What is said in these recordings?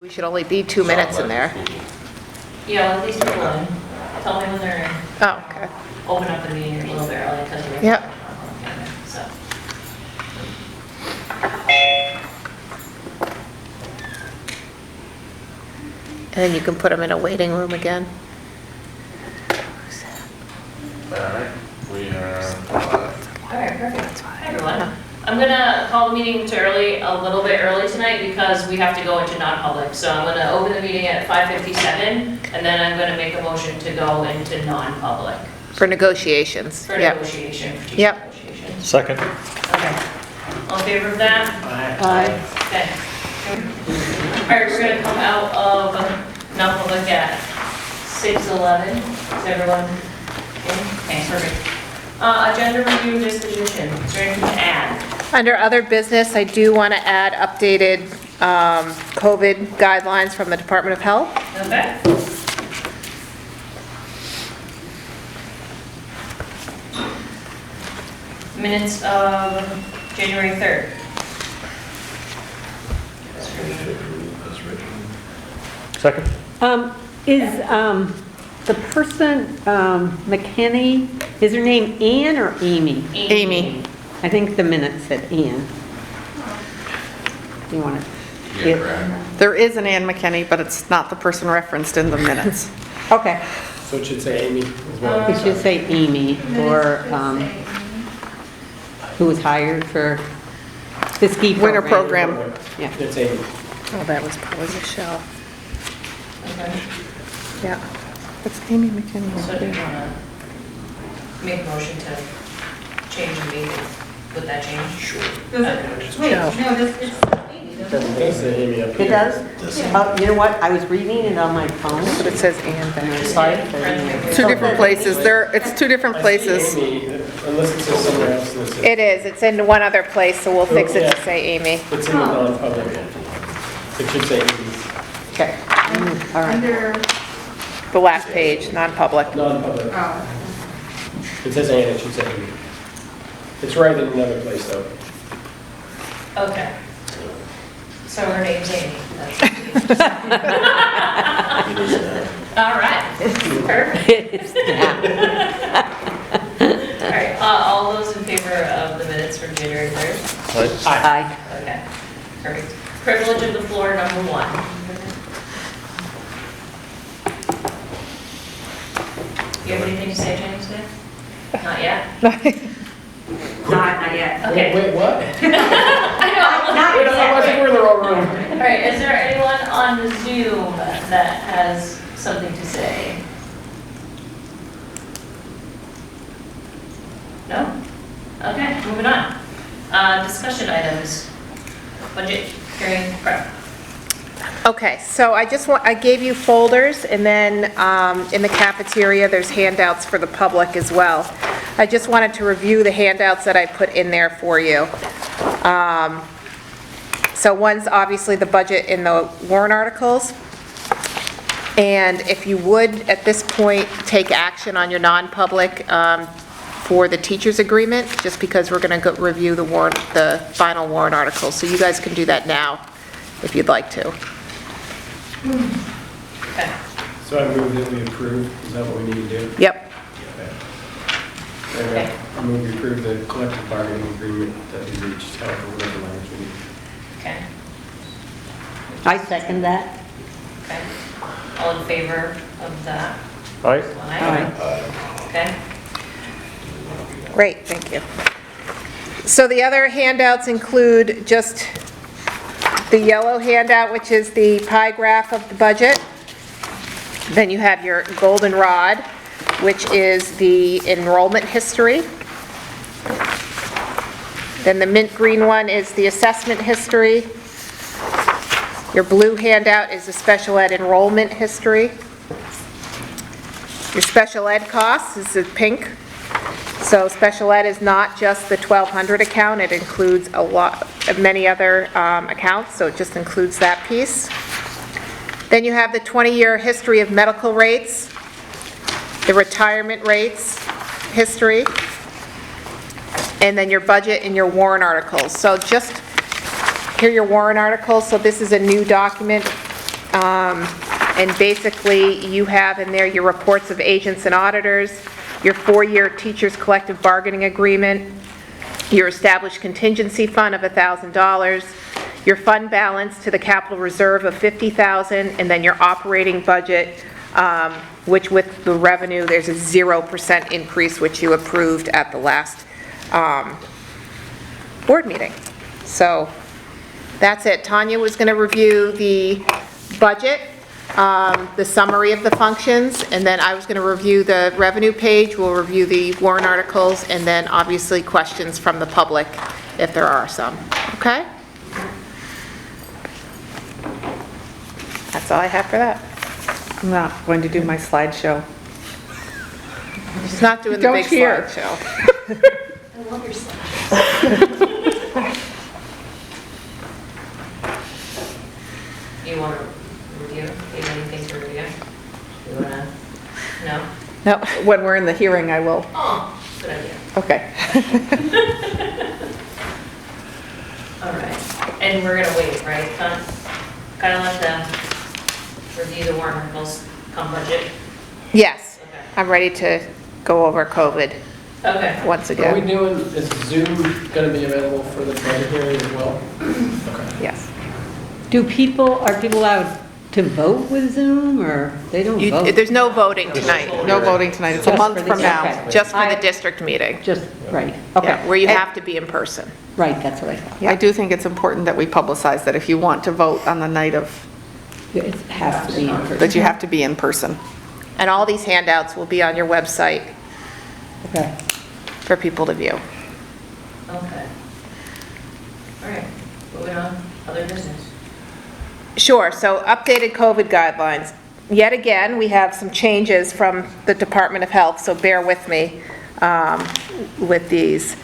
We should only be 2 minutes in there. Yeah, well, at least people in. Tell me when they're in. Oh, okay. Open up the meeting a little bit early because we have. Yep. So. And then you can put them in a waiting room again. Alright, we are All right, perfect. Hi, everyone. I'm gonna call the meeting a little bit early tonight because we have to go into non-public. So I'm gonna open the meeting at 5:57 and then I'm gonna make a motion to go into non-public For negotiations. for Yep. negotiation, for teacher Yep. negotiations. second. Okay. All in favor of that? Aye. Okay. All right, we're gonna come out of non-public at 6:11. Is everyone in? Okay, perfect. Agenda review disposition. Is there anything to add? Under other business, I do want to add updated COVID guidelines from the Department of Health. Okay. Minutes of January 3rd. Second? Is the person, McKinney, is her name Ann or Amy? Amy. I think the minute said Ann. You want Yeah, it? correct. There is an Ann McKinney, but it's not the person referenced in the minutes. Okay, So it should say Amy as well. we should say Amy, or who was hired for the ski Winter program. program. Yeah. It's Amy. Oh, that was probably Michelle. Okay. Yeah. It's Amy McKinney. So do you wanna make a motion to change the meeting with that change? Sure. Wait, no, this is Amy, It doesn't it? does say Amy up here. It does? Oh, you know what, I was reading it on my phone. But it says Ann back. Sorry. Two different places. It's two different I see places. Amy, unless it says somewhere else. in this. It is. It's in one other place, so we'll fix it to say Amy. It's in the non-public. It should say Amy, Okay, all right. Under, The last page, non-public. non-public. oh, It says Ann, it should say Amy. It's right in another place though. Okay. So her name's Amy. That's all right. Perfect. All right, all those in favor of the minutes for January 3rd? Aye. Okay, perfect. Privilege of the floor, number 1. You have anything to say, Jenny, today? Not yet? not yet. Okay. Wait, what? I know. Wait, I think we're in the wrong room. All right, is there anyone on Zoom that has something to say? No? Okay, moving on. Discussion items. Budget hearing prep. Okay, so I gave you folders, and then in the cafeteria, there's handouts for the public as well. I just wanted to review the handouts that I put in there for you. So one's obviously the budget in the warrant articles. And if you would, at this point, take action on your non-public for the teachers' agreement, just because we're going to review the final warrant articles. So you guys can do that now, if you'd like to. Okay. So I move that we approve, is that what we need to do? Yep. Okay. I move we approve the collective bargaining agreement that we reached, however, whatever language we need. Okay. I second that. Okay. All in favor of that? Aye. Aye. Okay. Great, thank you. So the other handouts include just the yellow handout, which is the pie graph of the budget. Then you have your goldenrod, which is the enrollment history. Then the mint green one is the assessment history. Your blue handout is the special ed enrollment history. Your special ed costs is the pink. So special ed is not just the 1,200 account, it includes many other accounts, so it just includes that piece. Then you have the 20-year history of medical rates, the retirement rates history, and then your budget and your warrant articles. So just, here are your warrant articles, so this is a new document And basically, you have in there your reports of agents and auditors, your 4-year teachers' collective bargaining agreement, your established contingency fund of $1,000, your fund balance to the capital reserve of $50,000, and then your operating budget, which with the revenue, there's a 0% increase, which you approved at the last board meeting. So that's it. Tanya was going to review the budget, the summary of the functions, and then I was going to review the revenue page, we'll review the warrant articles, and then obviously questions from the public, if there are some. Okay? That's all I have for that. I'm not going to do my slideshow. She's not doing the Don't big cheer. slideshow. I love your slide. You want to review? Do you have anything to review? You want to? No? No, when we're in the hearing, I will. Oh, good idea. Okay. All right. And we're going to wait, right? Kind of let them review the warrant articles come budget. Yes, Okay. I'm ready to go over COVID Okay. once Are we again. doing, is Zoom going to be available for the budget hearing as well? Okay. Yes. are people allowed to vote with Zoom, or they don't vote? There's no voting tonight, No voting tonight. It's a Just month for from this, now. okay. just for the I- district meeting. Just, right, Yeah, okay. where you And- have to be in person. Right, that's what I thought. I do think it's important that we publicize that if you want to vote on the night of, It has to be in person. that you have to be in person. And all these handouts will be on your website Okay. for people to view. Okay. All right. Moving on. Other business. Sure, so updated COVID guidelines. Yet again, we have some changes from the Department of Health, so bear with me with these.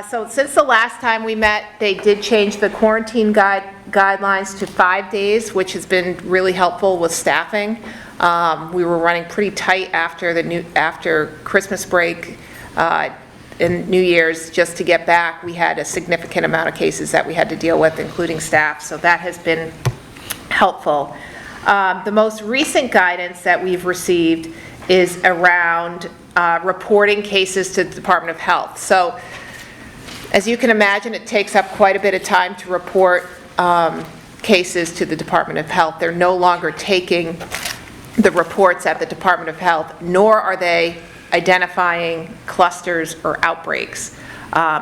So since the last time we met, they did change the quarantine guidelines to 5 days, which has been really helpful with staffing. We were running pretty tight after Christmas break and New Year's. Just to get back, we had a significant amount of cases that we had to deal with, including staff, so that has been helpful. The most recent guidance that we've received is around reporting cases to the Department of Health. So as you can imagine, it takes up quite a bit of time to report cases to the Department of Health. They're no longer taking the reports at the Department of Health, nor are they identifying clusters or outbreaks.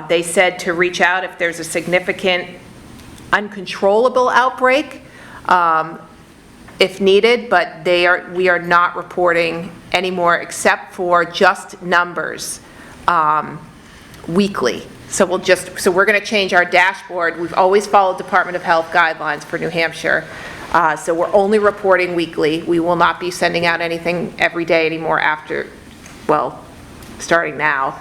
They said to reach out if there's a significant uncontrollable outbreak, if needed, but we are not reporting anymore except for just numbers weekly. So we're going to change our dashboard. We've always followed Department of Health guidelines for New Hampshire. So we're only reporting weekly. We will not be sending out anything every day anymore starting now.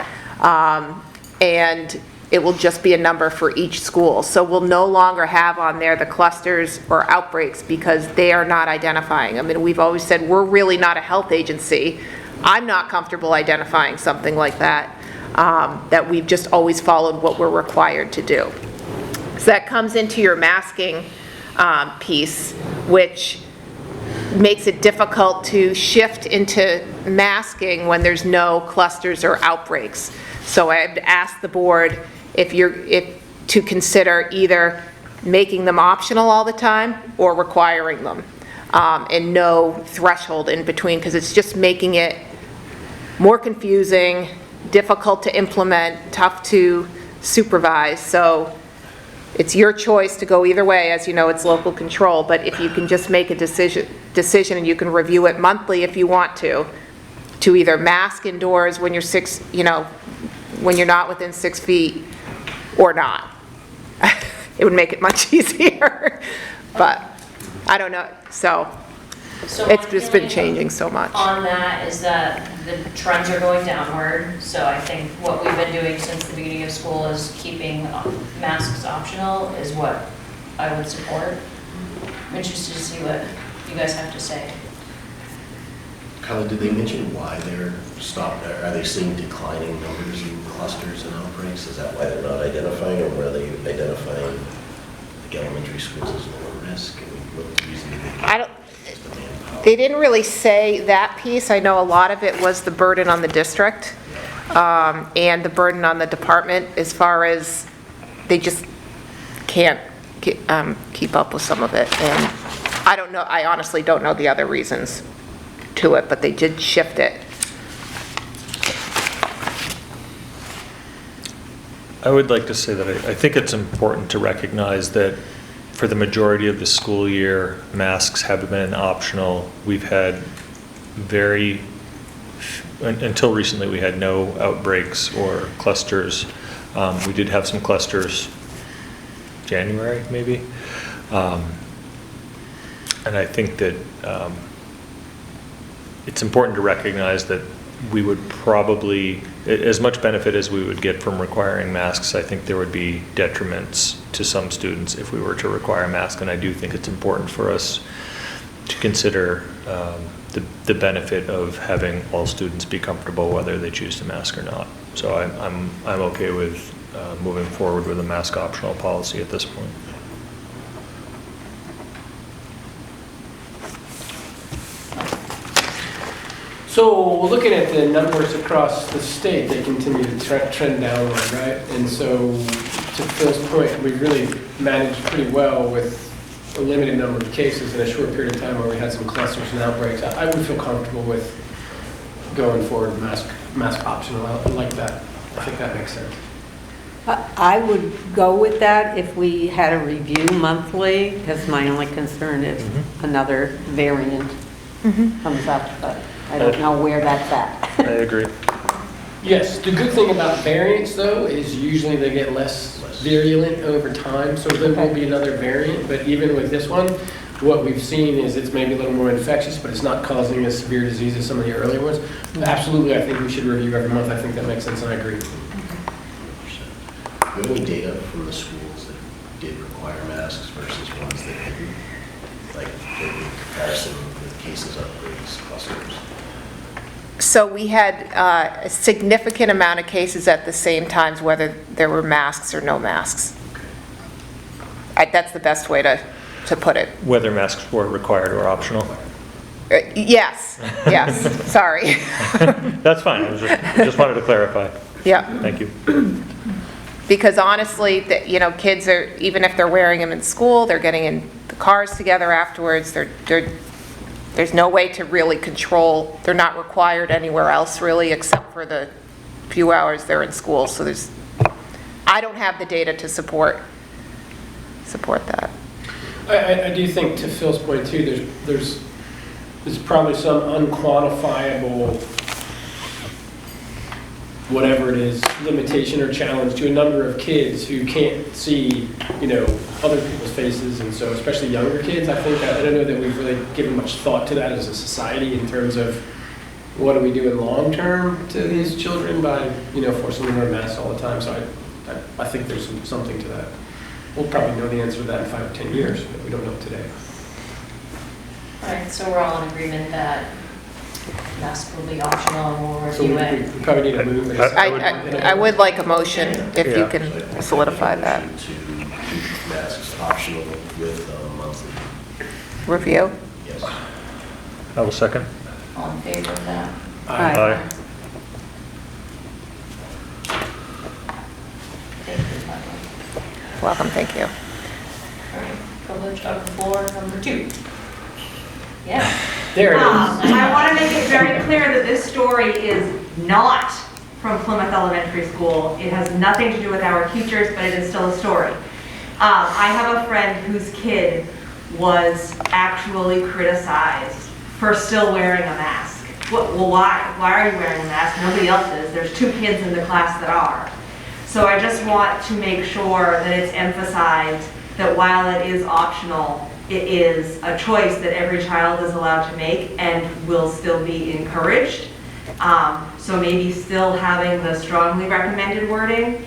And it will just be a number for each school. So we'll no longer have on there the clusters or outbreaks because they are not identifying. I mean, we've always said we're really not a health agency. I'm not comfortable identifying something like that, that we've just always followed what we're required to do. So that comes into your masking piece, which makes it difficult to shift into masking when there's no clusters or outbreaks. So I've asked the board to consider either making them optional all the time or requiring them, and no threshold in between, because it's just making it more confusing, difficult to implement, tough to supervise. So it's your choice to go either way. As you know, it's local control, but if you can just make a decision and you can review it monthly if you want to either mask indoors when you're when you're not within 6 feet or not. It would make it much easier, but I don't know. So So it's my just been feeling changing so much. On that is that the trends are going downward, so I think what we've been doing since the beginning of school is keeping masks optional is what I would support. I'm interested to see what you guys have to say. Kyla, did they mention why they're stopped there? Are they seeing declining numbers in clusters and outbreaks? Is that why they're not identifying, or are they identifying like elementary schools as lower risk? And what reason do they? They didn't really say that piece. I know a lot of it was the burden on the district, and the burden on the department as far as they just can't keep up with some of it. And I don't know, I honestly don't know the other reasons to it, but they did shift it. I would like to say that I think it's important to recognize that for the majority of the school year, masks have been optional. We've had until recently, we had no outbreaks or clusters. We did have some clusters January, maybe. And I think that it's important to recognize that we would probably, as much benefit as we would get from requiring masks, I think there would be detriments to some students if we were to require a mask. And I do think it's important for us to consider the benefit of having all students be comfortable whether they choose to mask or not. So I'm okay with moving forward with a mask optional policy at this point. So looking at the numbers across the state, they continue to trend downward, right? And so to Phil's point, we've really managed pretty well with a limited number of cases in a short period of time where we had some clusters and outbreaks. I would feel comfortable with going forward mask optional. I like that. I think that makes sense. I would go with that if we had a review monthly, because my only concern is another variant comes up, but I don't know where that's at. I agree. Yes, the good thing about variants though is usually they get less virulent over time, so there will be another variant, but even with this one, what we've seen is it's maybe a little more infectious, but it's not causing as severe disease as some of the earlier ones. Absolutely, I think we should review every month. I think that makes sense, and I agree. Do you have any data from the schools that did require masks versus ones that didn't? Like, in comparison with cases, outbreaks, clusters? So we had a significant amount of cases at the same times, whether there were masks or no masks. That's the best way to put it. Whether masks were required or optional. Yes, sorry. That's fine. I just wanted to clarify. Yeah. Thank you. Because honestly, kids are, even if they're wearing them in school, they're getting in the cars together afterwards. There's no way to really control. They're not required anywhere else really, except for the few hours they're in school. So I don't have the data to support that. I do think, to Phil's point too, there's probably some unquantifiable, whatever it is, limitation or challenge to a number of kids who can't see, other people's faces, and so especially younger kids, I think, I don't know that we've really given much thought to that as a society in terms of what do we do in long term to these children by, forcing them to wear masks all the time. So I think there's something to that. We'll probably know the answer to that in 5 or 10 years, but we don't know today. All right, so we're all in agreement that masks will be optional and we'll So review it. we probably need to move this. I would like a motion if you Yeah. can So I'd solidify make a that. motion to keep masks optional with monthly, Review? yes. I will second. All in favor of that? Aye. Thank you, Michael. Welcome, thank you. All right, privilege of the floor number 2. Yeah. There it is. I want to make it very clear that this story is not from Plymouth Elementary School. It has nothing to do with our teachers, but it is still a story. I have a friend whose kid was actually criticized for still wearing a mask. Well, why? Why are you wearing a mask? Nobody else is. There's 2 kids in the class that are. So I just want to make sure that it's emphasized that while it is optional, it is a choice that every child is allowed to make and will still be encouraged. So maybe still having the strongly recommended wording.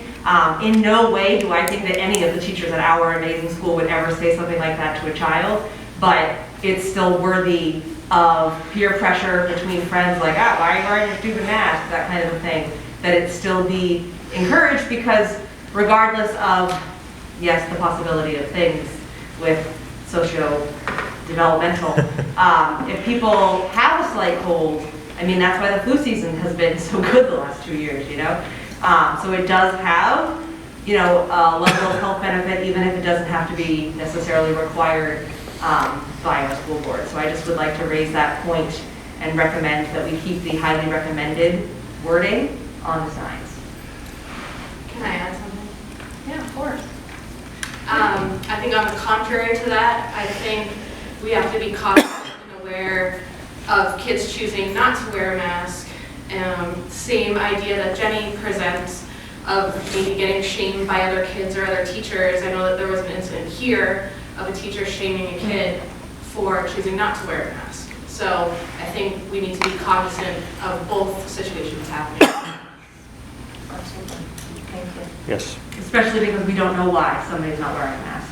In no way do I think that any of the teachers at our amazing school would ever say something like that to a child, but it's still worthy of peer pressure between friends, like, why are you wearing a stupid mask, that kind of a thing, that it still be encouraged, because regardless of, yes, the possibility of things with developmental. If people have a slight cold, I mean, that's why the flu season has been so good the last 2 years, you know? So it does have, you know, a level of health benefit, even if it doesn't have to be necessarily required by our school board. So I just would like to raise that point and recommend that we keep the highly recommended wording on the signs. Can I add something? Yeah, of course. I think on the contrary to that, I think we have to be cautious and aware of kids choosing not to wear a mask. Same idea that Jenny presents of maybe getting shamed by other kids or other teachers. I know that there was an incident here of a teacher shaming a kid for choosing not to wear a mask. So I think we need to be cognizant of both situations happening. Absolutely. Thank you. Yes. Especially because we don't know why somebody's not wearing a mask.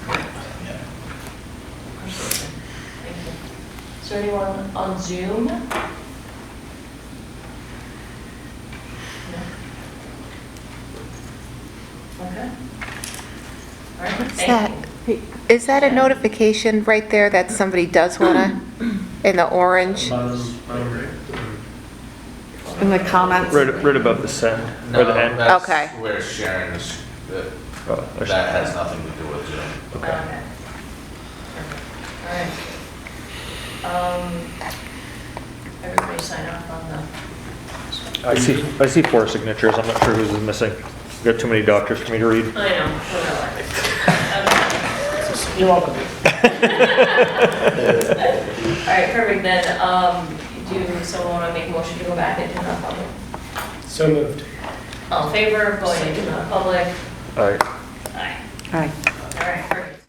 Yeah. Absolutely. Thank you. Is there anyone on Zoom? No? Okay. All right, Is that a notification right there that somebody does want to, in the orange? In the comments. Right above the send, or the end? that's Okay. where sharing is, Oh, I see. that has nothing to do with Zoom. Okay. All right. Everybody sign off on the. I see 4 signatures, I'm not sure who's missing. Got too many doctors for me to read. I know. You're welcome. All right, perfect, then, do someone want to make a motion to go back into non-public? So moved. All in favor of going into non-public? All right. Aye. Aye. All right,